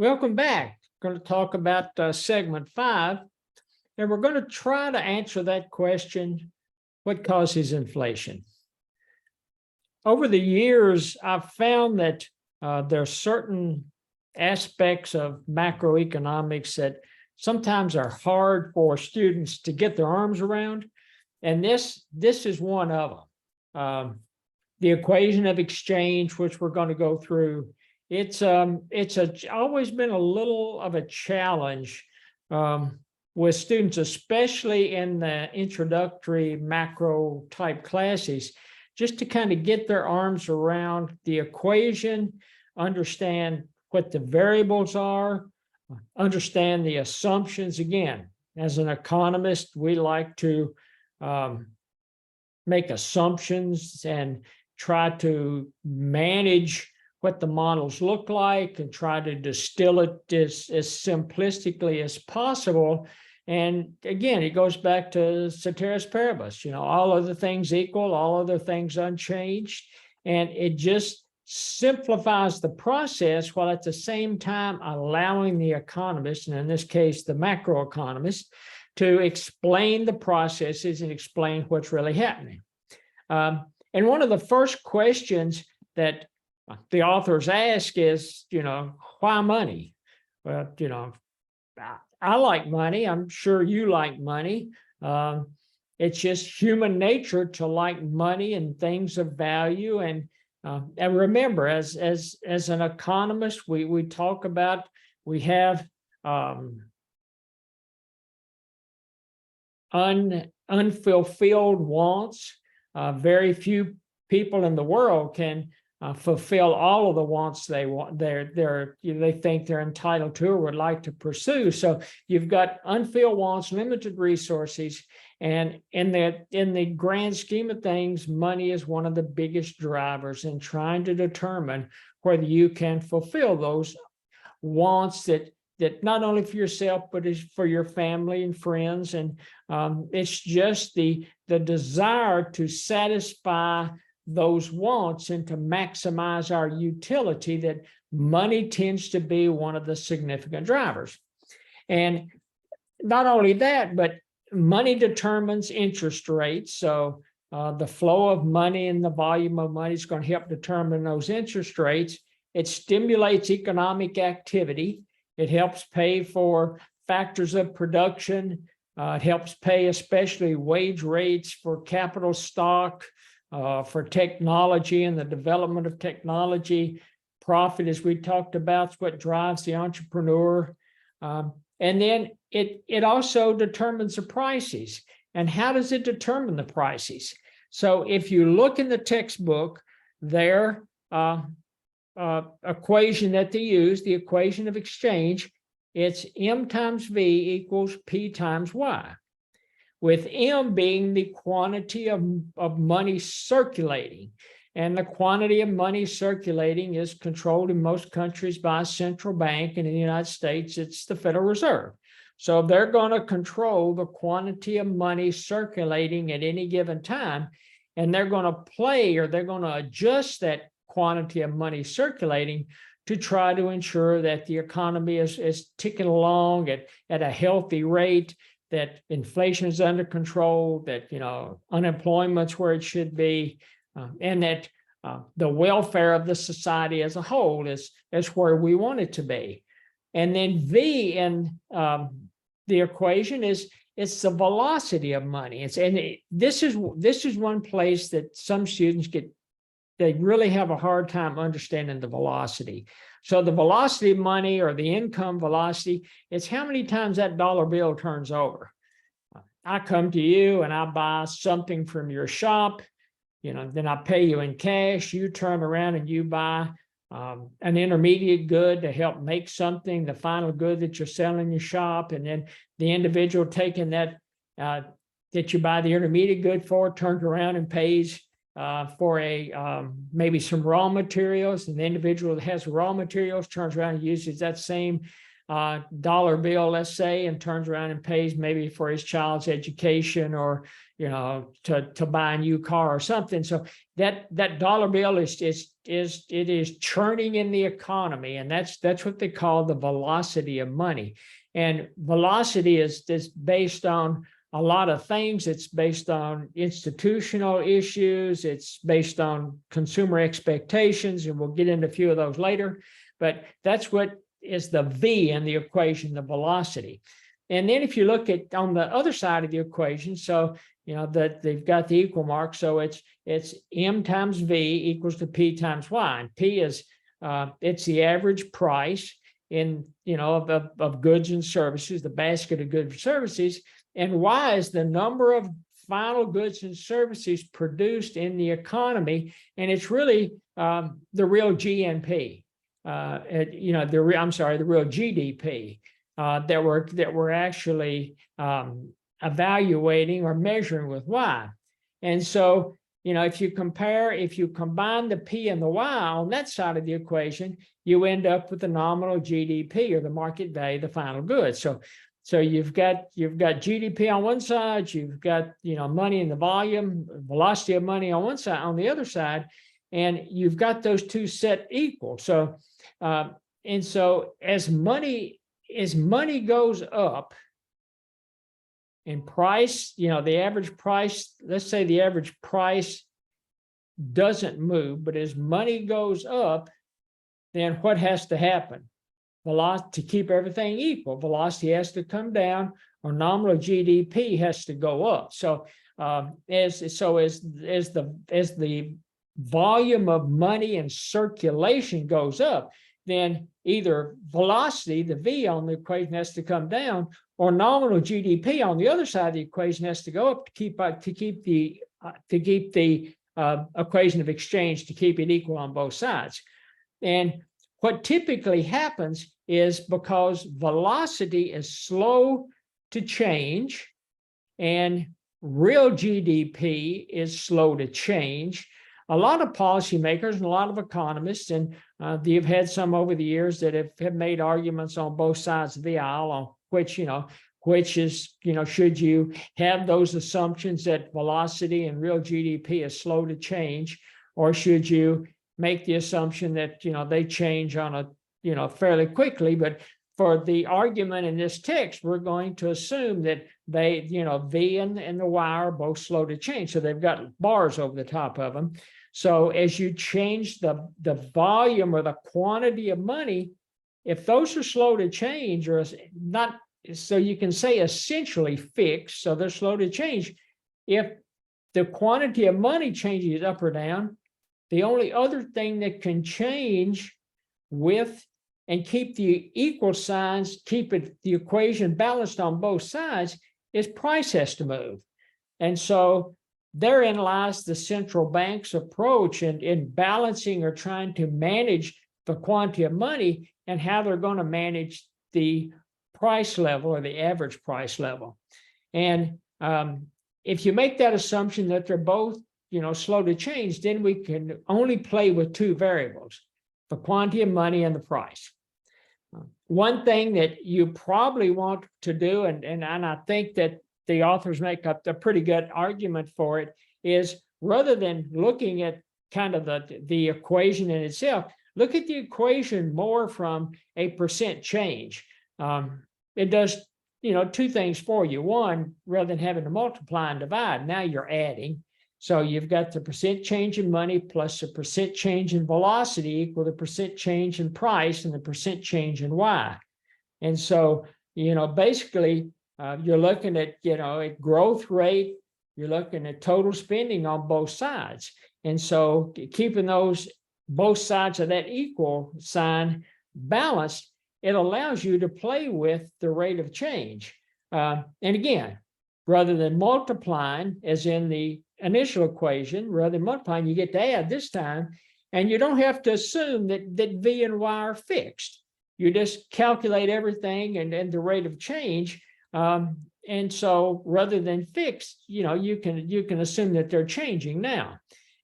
Welcome back. Going to talk about segment 5, and we're going to try to answer that question: what causes inflation? Over the years, I've found that there are certain aspects of macroeconomics that sometimes are hard for students to get their arms around, and this is one of them. The equation of exchange, which we're going to go through, it's always been a little of a challenge with students, especially in the introductory macro type classes, just to kind of get their arms around the equation, understand what the variables are, understand the assumptions. Again, as an economist, we like to make assumptions and try to manage what the models look like and try to distill it as simplistically as possible. And again, it goes back to ceteris paribus, all other things equal, all other things unchanged. And it just simplifies the process while at the same time allowing the economist, and in this case, the macroeconomist, to explain the processes and explain what's really happening. And one of the first questions that the authors ask is, why money? Well, I like money. I'm sure you like money. It's just human nature to like money and things of value. And remember, as an economist, we talk about, we have unfulfilled wants. Very few people in the world can fulfill all of the wants they want. They think they're entitled to or would like to pursue. So you've got unfilled wants, limited resources, and in the grand scheme of things, money is one of the biggest drivers in trying to determine whether you can fulfill those wants that not only for yourself, but is for your family and friends. And it's just the desire to satisfy those wants and to maximize our utility that money tends to be one of the significant drivers. And not only that, but money determines interest rates. So the flow of money and the volume of money is going to help determine those interest rates. It stimulates economic activity. It helps pay for factors of production. It helps pay especially wage rates for capital stock, for technology and the development of technology. Profit, as we talked about, is what drives the entrepreneur. And then it also determines the prices. And how does it determine the prices? So if you look in the textbook, their equation that they use, the equation of exchange, it's M times V equals P times Y, with M being the quantity of money circulating. And the quantity of money circulating is controlled in most countries by a central bank, and in the United States, it's the Federal Reserve. So they're going to control the quantity of money circulating at any given time, and they're going to they're going to adjust that quantity of money circulating to try to ensure that the economy is ticking along at a healthy rate, that inflation is under control, that unemployment's where it should be, and that the welfare of the society as a whole is where we want it to be. And then V in the equation it's the velocity of money. This is one place that some students they really have a hard time understanding the velocity. So the velocity of money, or the income velocity, it's how many times that dollar bill turns over. I come to you and I buy something from your shop, then I pay you in cash. You turn around and you buy an intermediate good to help make something, the final good that you're selling in your shop. And then the individual taking that you buy the intermediate good for turns around and pays for maybe some raw materials, and the individual that has raw materials turns around and uses that same dollar bill, let's say, and turns around and pays maybe for his child's education or, to buy a new car or something. So that dollar bill is churning in the economy, and that's what they call the velocity of money. And velocity is based on a lot of things. It's based on institutional issues. It's based on consumer expectations, and we'll get into a few of those later. But that's what is the V in the equation, the velocity. And then if you look at on the other side of the equation, so that they've got the equal mark, so it's M times V equals to P times Y, and P is it's the average price of goods and services, the basket of goods and services, and Y is the number of final goods and services produced in the economy, and it's really the real GNP, the real GDP that we're actually evaluating or measuring with Y. And so, if you combine the P and the Y on that side of the equation, you end up with the nominal GDP, or the market value of the final goods. So you've got GDP on one side, you've got money in the volume, velocity of money on one side, on the other side, and you've got those two set equal. So and so as money goes up in price, the average price, let's say the average price doesn't move, but as money goes up, then what has to happen? Velocity, to keep everything equal, velocity has to come down, or nominal GDP has to go up. So as the volume of money in circulation goes up, then either velocity, the V on the equation, has to come down, or nominal GDP on the other side of the equation has to go up to keep the equation of exchange, to keep it equal on both sides. And what typically happens is, because velocity is slow to change and real GDP is slow to change, a lot of policymakers and a lot of economists, and you've had some over the years that have made arguments on both sides of the aisle on which is, should you have those assumptions that velocity and real GDP is slow to change, or should you make the assumption that they change on a fairly quickly? But for the argument in this text, we're going to assume that they V and the Y are both slow to change, so they've got bars over the top of them. So as you change the volume or the quantity of money, if those are slow to change, or not, so you can say essentially fixed, so they're slow to change. If the quantity of money changes up or down, the only other thing that can change with and keep the equal signs, the equation balanced on both sides, is price has to move. And so therein lies the central bank's approach in balancing or trying to manage the quantity of money, and how they're going to manage the price level, or the average price level. And if you make that assumption that they're both slow to change, then we can only play with two variables: the quantity of money and the price. One thing that you probably want to do, and I think that the authors make up a pretty good argument for it, is rather than looking at kind of the equation in itself, look at the equation more from a percent change. It does two things for you. One, rather than having to multiply and divide, now you're adding. So you've got the percent change in money plus the percent change in velocity equal the percent change in price and the percent change in Y. And so, basically, you're looking at, at growth rate, you're looking at total spending on both sides. And so keeping those both sides of that equal sign balanced, it allows you to play with the rate of change. And again, rather than multiplying, as in the initial equation, rather than multiplying, you get to add this time, and you don't have to assume that V and Y are fixed. You just calculate everything and the rate of change. And so rather than fixed, you can assume that they're changing now.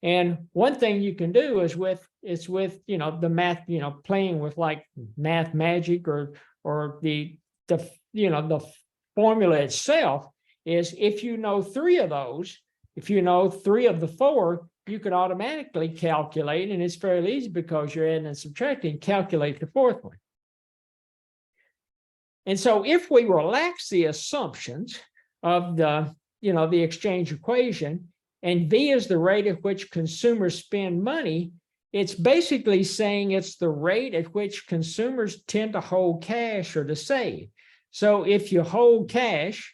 And one thing you can do is with the math, playing with like math magic or or the the formula itself is if you know three of those, if you know three of the four, you can automatically calculate, and it's fairly easy because you're adding and subtracting, calculate the fourth one. And so if we relax the assumptions of the exchange equation, and V is the rate at which consumers spend money, it's basically saying it's the rate at which consumers tend to hold cash or to save. So if you hold cash,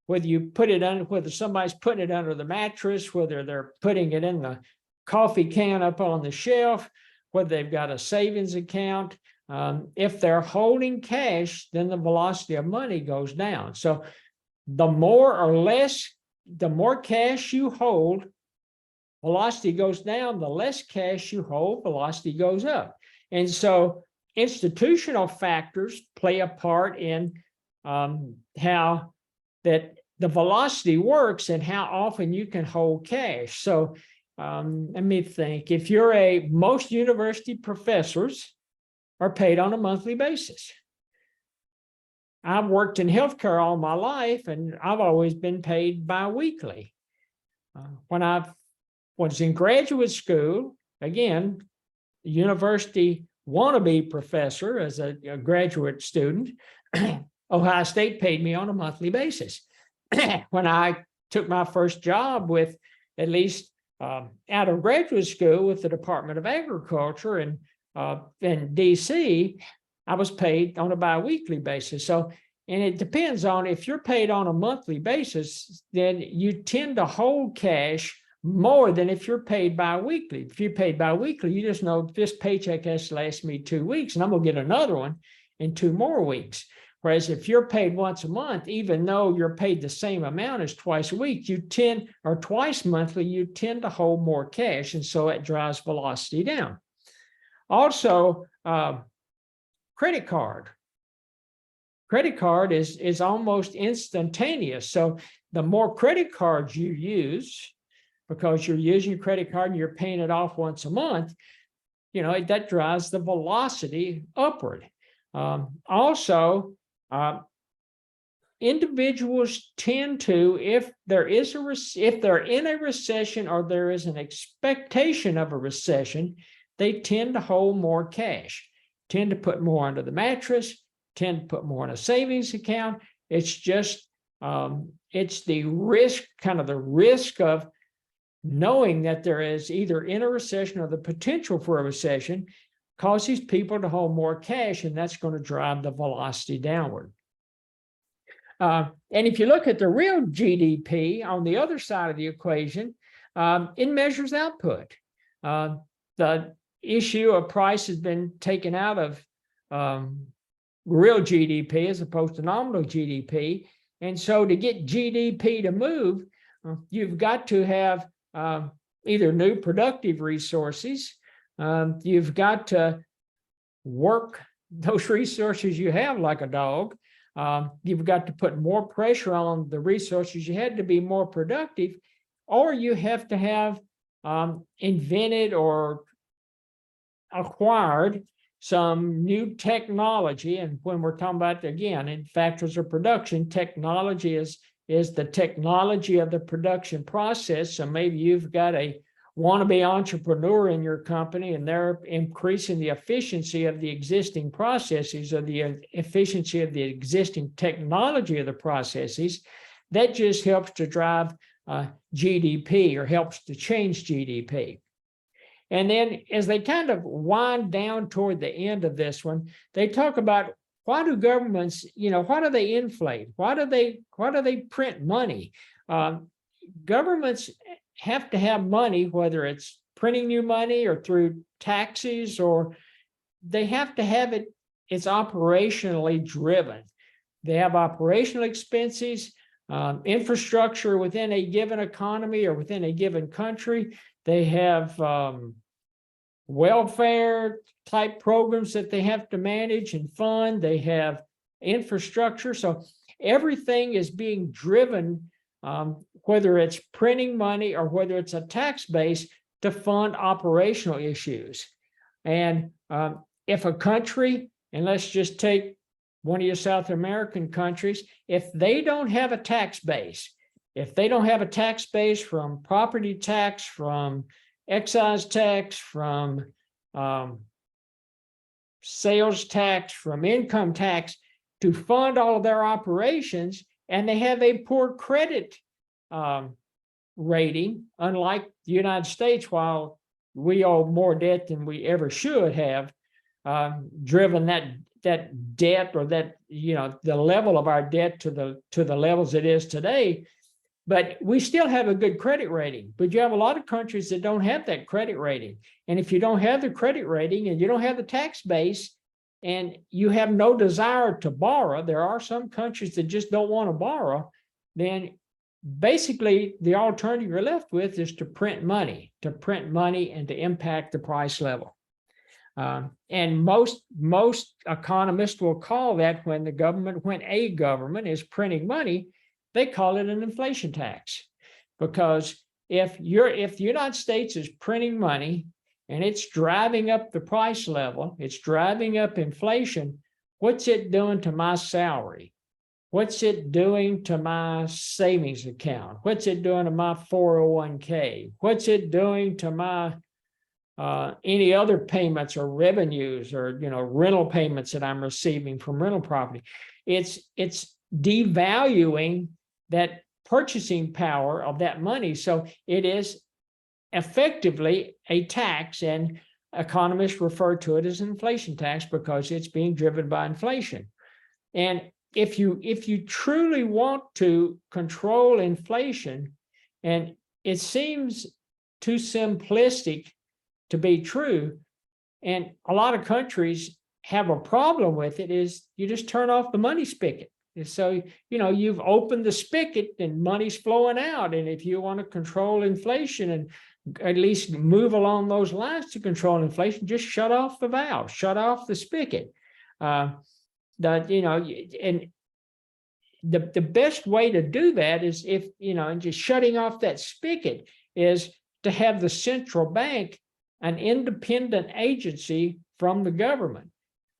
whether you put it under, whether somebody's putting it under the mattress, whether they're putting it in the coffee can up on the shelf, whether they've got a savings account, if they're holding cash, then the velocity of money goes down. So the more cash you hold, velocity goes down. The less cash you hold, velocity goes up. And so institutional factors play a part in how that the velocity works and how often you can hold cash. So let me think. If most university professors are paid on a monthly basis. I've worked in healthcare all my life, and I've always been paid biweekly. When I was in graduate school, again, university wannabe professor as a graduate student, Ohio State paid me on a monthly basis. When I took my first job with, at least out of graduate school, with the Department of Agriculture in DC, I was paid on a biweekly basis. So, and it depends on, if you're paid on a monthly basis, then you tend to hold cash more than if you're paid biweekly. If you're paid biweekly, you just know this paycheck has to last me 2 weeks, and I'm going to get another one in 2 more weeks. Whereas if you're paid once a month, even though you're paid the same amount as twice a week, or twice monthly, you tend to hold more cash. And so it drives velocity down. Also, credit card. Credit card is almost instantaneous. So the more credit cards you use, because you're using your credit card and you're paying it off once a month, that drives the velocity upward. Also, individuals tend to, if they're in a recession or there is an expectation of a recession, they tend to hold more cash, tend to put more under the mattress, tend to put more in a savings account. It's just, it's the risk, kind of the risk of knowing that there is either in a recession or the potential for a recession causes people to hold more cash, and that's going to drive the velocity downward. And if you look at the real GDP on the other side of the equation, it measures output. The issue of price has been taken out of real GDP as opposed to nominal GDP. And so to get GDP to move, you've got to have either new productive resources, you've got to work those resources you have like a dog. You've got to put more pressure on the resources you had to be more productive, or you have to have invented or acquired some new technology. And when we're talking about, again, in factors of production, technology is the technology of the production process. So maybe you've got a wannabe entrepreneur in your company, and they're increasing the efficiency of the existing processes, or the efficiency of the existing technology of the processes. That just helps to drive GDP, or helps to change GDP. And then as they kind of wind down toward the end of this one, they talk about, why do governments, why do they inflate? Why do they print money? Governments have to have money, whether it's printing new money or through taxes, or they have to have it, it's operationally driven. They have operational expenses, infrastructure within a given economy or within a given country. They have welfare type programs that they have to manage and fund. They have infrastructure. So everything is being driven, whether it's printing money or whether it's a tax base, to fund operational issues. And if a country, and let's just take one of your South American countries, if they don't have a tax base, if they don't have a tax base from property tax, from excise tax, from sales tax, from income tax to fund all of their operations, and they have a poor credit rating, unlike the United States, while we owe more debt than we ever should have, driven that debt, or that, the level of our debt to the levels it is today. But we still have a good credit rating. But you have a lot of countries that don't have that credit rating. And if you don't have the credit rating and you don't have the tax base and you have no desire to borrow, there are some countries that just don't want to borrow, then basically the alternative you're left with is to print money and to impact the price level. And most economists will call that, when a government is printing money, they call it an inflation tax. Because if the United States is printing money and it's driving up the price level, it's driving up inflation, what's it doing to my salary? What's it doing to my savings account? What's it doing to my 401k? What's it doing to my any other payments or revenues, or rental payments that I'm receiving from rental property? It's devaluing that purchasing power of that money. So it is effectively a tax, and economists refer to it as an inflation tax because it's being driven by inflation. And if you truly want to control inflation, and it seems too simplistic to be true, and a lot of countries have a problem with it, is you just turn off the money spigot. So, you've opened the spigot and money's flowing out. And if you want to control inflation and at least move along those lines to control inflation, just shut off the valve, shut off the spigot. And the best way to do that is and just shutting off that spigot is to have the central bank an independent agency from the government.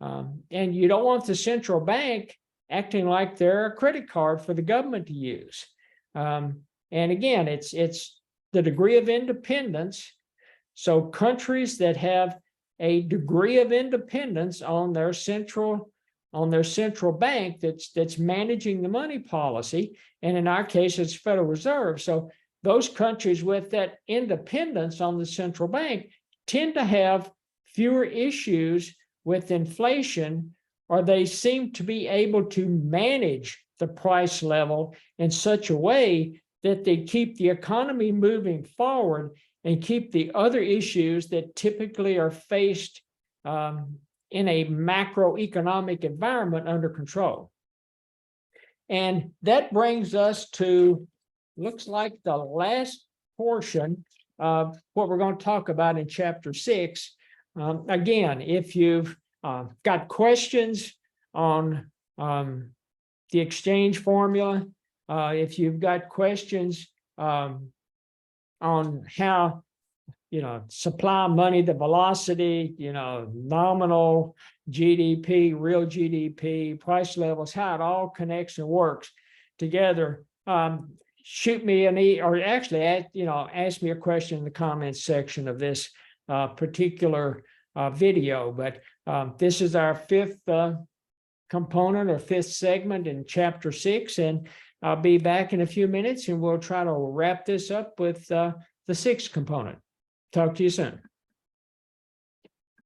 And you don't want the central bank acting like they're a credit card for the government to use. And again, it's the degree of independence. So countries that have a degree of independence on their central bank that's managing the money policy, and in our case, it's Federal Reserve. So those countries with that independence on the central bank tend to have fewer issues with inflation, or they seem to be able to manage the price level in such a way that they keep the economy moving forward and keep the other issues that typically are faced in a macroeconomic environment under control. And that brings us to, looks like, the last portion of what we're going to talk about in Chapter 6. Again, if you've got questions on the exchange formula, if you've got questions on how, supply money, the velocity, nominal GDP, real GDP, price levels, how it all connects and works together, shoot me an or actually, ask me a question in the comments section of this particular video. But this is our fifth component, or fifth segment in Chapter 6, and I'll be back in a few minutes and we'll try to wrap this up with the sixth component. Talk to you soon.